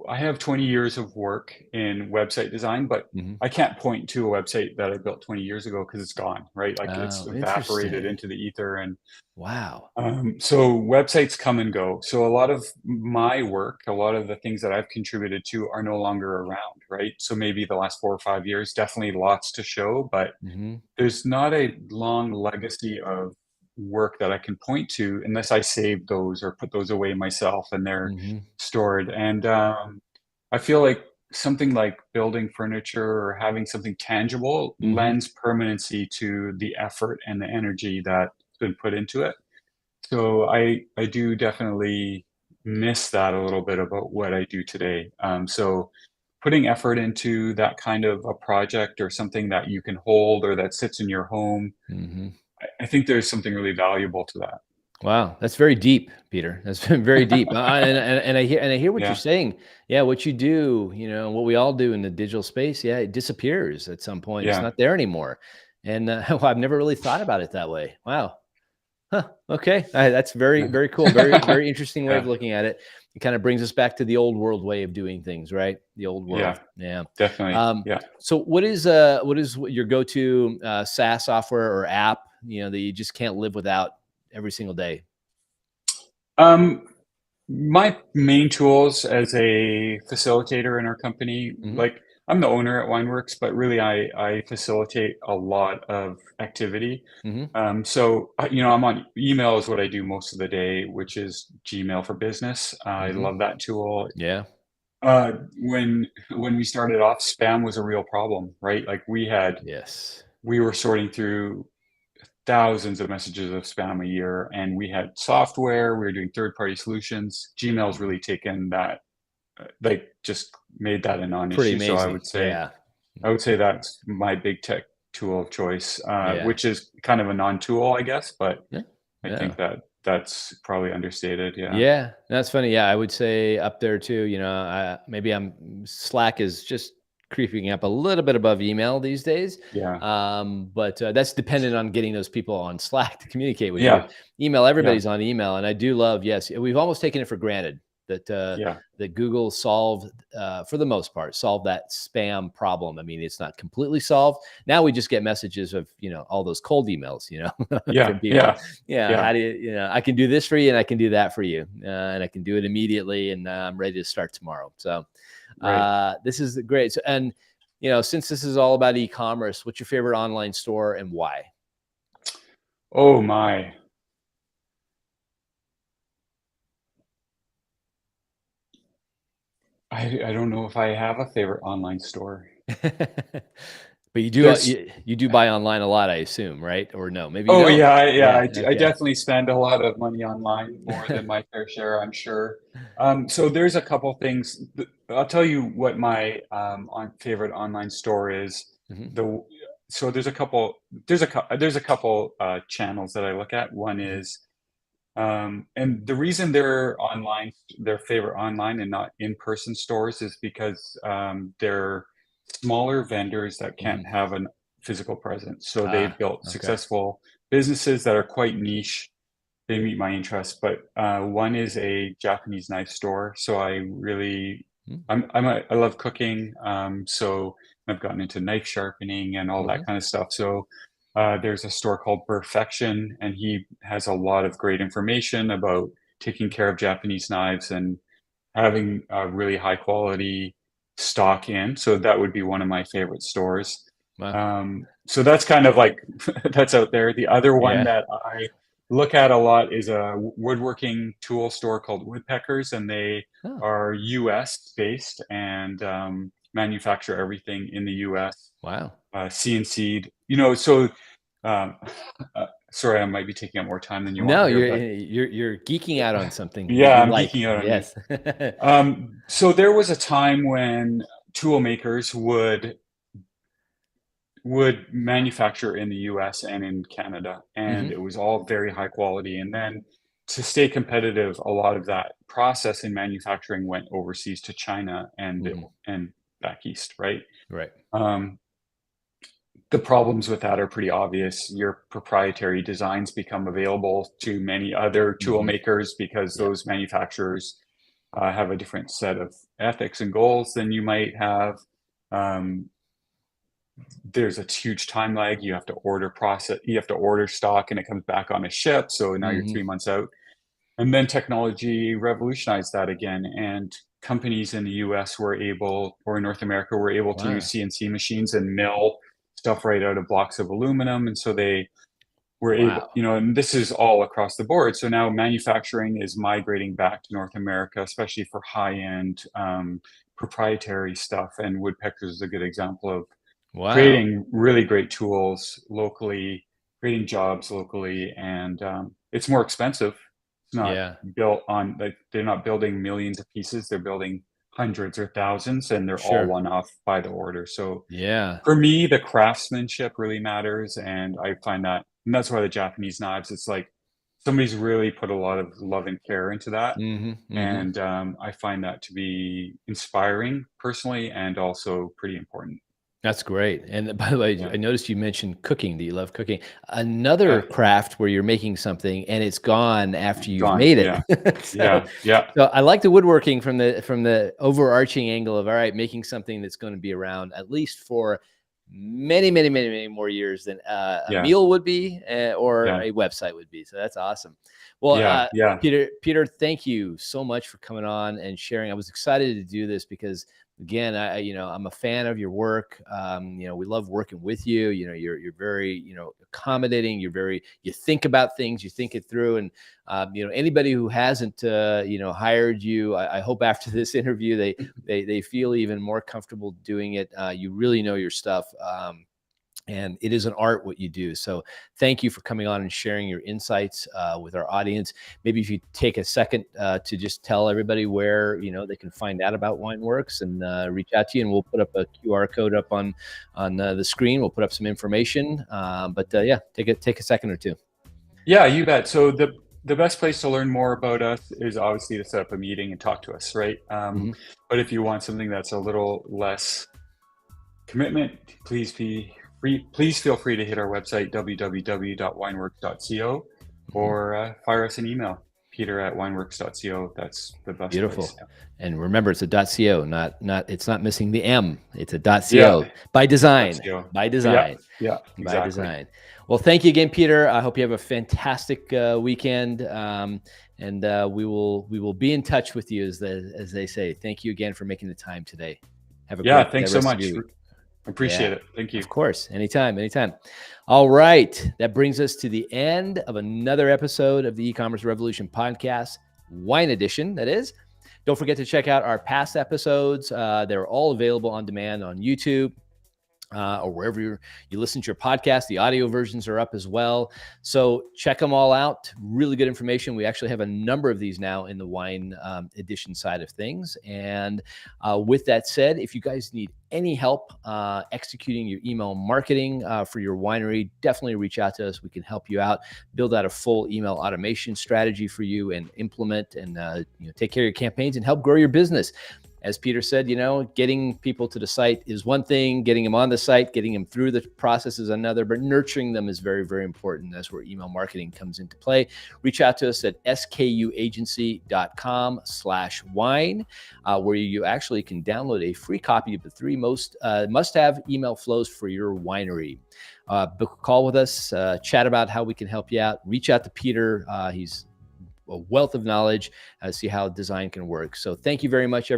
I have 20 years of work in website design, but Hmm. I can't point to a website that I built 20 years ago because it's gone, right? Like it's Oh, evaporated interesting. into the ether. And Wow. so websites come and go. So a lot of my work, a lot of the things that I've contributed to are no longer around, right? So maybe the last 4 or 5 years, definitely lots to show, but Hmm. there's not a long legacy of work that I can point to unless I save those or put those away myself and they're Hmm. stored. And I feel like something like building furniture or having something tangible Hmm. lends permanency to the effort and the energy that's been put into it. So I do definitely miss that a little bit about what I do today. So putting effort into that kind of a project or something that you can hold or that sits in your home, Hmm. I think there's something really valuable to Wow, that's very deep, Peter. That's been very deep. And I hear what you're Yeah, saying. Yeah, what you do, what we all do in the digital space, yeah, it disappears at some point. It's yeah, not there anymore. And well, I've never really thought about it that way. Wow. Huh. Okay. That's very, yeah. very cool. Very, very interesting way of Yeah, looking at it. It kind of brings us back to the old world way of doing things, right? The old world. yeah, Yeah. definitely. Um, Yeah. so what is your go-to SaaS software or app, that you just can't live without every single day? Um, My main tools as a facilitator in our company, Mhm, like I'm the owner at Wineworks, but really I facilitate a lot of activity. mhm, I'm on email is what I do most of the day, which is Gmail for business. I mhm. love that tool. Yeah. Uh, when we started off, spam was a real problem, right? Like Yes. we were sorting through thousands of messages of spam a year, and we had software, we were doing third-party solutions. Gmail's Mhm. really taken that, like, just made that a Pretty non-issue. So amazing. Yeah. I would say that's my big tech tool of choice, Yeah. which is kind of a non-tool, I guess, but Yeah. I Yeah. think that that's probably understated. Yeah, Yeah, that's funny. Yeah, I would say up there too. Maybe Slack is just creeping up a little bit above email these days, yeah, but that's dependent on getting those people on Slack to communicate with you. yeah, Email, yeah, everybody's on email, and I do love. Yes, we've almost taken it for granted yeah, that Google solved, for the most part, solved that spam problem. I mean, it's not completely solved. Now we just get messages of all those cold emails, yeah, from people. yeah, Yeah, yeah, how do I can do this for you and I can do that for you, and I can do it immediately, and I'm ready to start tomorrow. So right. this is great. So, and since this is all about e-commerce, what's your favorite online store and why? Oh my. I don't know if I have a favorite online store. But you do There's you do buy online a lot, I assume, right? Or no, maybe you Oh don't. yeah, Yeah. I Okay. definitely spend a lot of money online, more than my fair share, I'm sure. So there's a couple things. I'll tell you what my favorite online store is. Hmm. The so there's a couple channels that I look at. One Hmm. is and the reason they're online, their favorite online and not in-person stores is because they're smaller vendors that can't Hmm. have a physical presence. So they've Ah, built okay. successful businesses that are quite niche. They meet my interest, but one is a Japanese knife store. So I love cooking. So I've gotten into knife sharpening and all that Mm-hmm. kind of stuff. So there's a store called Perfection, and he has a lot of great information about taking care of Japanese knives and having a really high quality stock in. So that would be one of my favorite stores. Wow. So that's kind of like that's out there. The other one Yeah. that I look at a lot is a woodworking tool store called Woodpeckers, and they Oh, are US based and manufacture everything in the US, wow. CNC'd. Um, sorry, I might be taking up more time than you want No, here, you're but you're geeking out on something that yeah, you I'm like. geeking out on you. Yes. So there was a time when tool makers would manufacture in the US and in Canada, and Hmm. it was all very high quality. And then to stay competitive, a lot of that process in manufacturing went overseas to China Hmm. and back east, right? Right. Um, the problems with that are pretty obvious. Your proprietary designs become available to many other tool Hmm. makers because Yep. those manufacturers have a different set of ethics and goals than you might have. Um, there's a huge time lag. You have to order stock and it comes back on a ship. So now you're Hmm. 3 months out. And then technology revolutionized that again. And companies in the US were able, or in North America, were able to Wow. use CNC machines and mill stuff right out of blocks of aluminum. And so they were able, Wow. and this is all across the board. So now manufacturing is migrating back to North America, especially for high end proprietary stuff. And Woodpeckers is a good example of Wow. creating really great tools locally, creating jobs locally, and it's more expensive. It's not Yeah. built on, like, they're not building millions of pieces, they're building hundreds or thousands, and they're all Sure. one off by the order. So Yeah. for me, the craftsmanship really matters, and I find that, and that's why the Japanese knives, it's like somebody's really put a lot of love and care into that. Hmm. Hmm. And I find that to be inspiring personally and also pretty important. That's great. And by the way, Yeah. I noticed you mentioned cooking. Do you love cooking? Another Yeah. craft where you're making something and it's gone after you've Gone. made Yeah. it. So, Yeah. Yeah. so I like the woodworking from the overarching angle of, all right, making something that's going to be around at least for many, many, many, many more years than a Yeah. meal would be, or Yeah. a website would be. So that's awesome. Well, Yeah. Yeah. Peter, thank you so much for coming on and sharing. I was excited to do this because, again, I'm a fan of your work. We love working with you. You're very, accommodating. You think about things, you think it through. And, anybody who hasn't, hired you, I hope after this interview, they feel even more comfortable doing it. You really know your stuff. And it is an art what you do. So thank you for coming on and sharing your insights with our audience. Maybe if you take a second to just tell everybody where they can find out about Wineworks and reach out to you, and we'll put up a QR code up on the screen. We'll put up some information. Yeah, take a second or two. Yeah, you bet. So the best place to learn more about us is obviously to set up a meeting and talk to us, right? Hmm. But if you want something that's a little less commitment, please feel free to hit our website, www.wineworks.co, Hmm. or fire us an email, peter@wineworks.co. That's the best place. Beautiful. And remember, it's a .co, not it's not missing the M. It's a Yeah. .co by design. .co. By Yeah. design. Yeah. By Exactly. design. Well, thank you again, Peter. I hope you have a fantastic weekend, and we will be in touch with you, as they say. Thank you again for making the time today. Have a Yeah. great Thanks so rest of much. your week. Appreciate Yeah, it. Thank you. of course. Anytime, anytime. All right. That brings us to the end of another episode of the E-commerce Revolution podcast, Wine Edition, that is. Don't forget to check out our past episodes. They're all available on demand on YouTube. Or wherever you listen to your podcast. The audio versions are up as well. So check them all out. Really good information. We actually have a number of these now in the wine edition side of things. And with that said, if you guys need any help executing your email marketing for your winery, definitely reach out to us. We can help you out, build out a full email automation strategy for you, and implement and take care of your campaigns and help grow your business. As Peter said, getting people to the site is one thing, getting them on the site, getting them through the process is another, but nurturing them is very, very important. That's where email marketing comes into play. Reach out to us at skuagency.com/wine, where you actually can download a free copy of the 3 most must-have email flows for your winery. Book a call with us, chat about how we can help you out. Reach out to Peter. He's a wealth of knowledge, see how design can work. So thank you very much, everyone.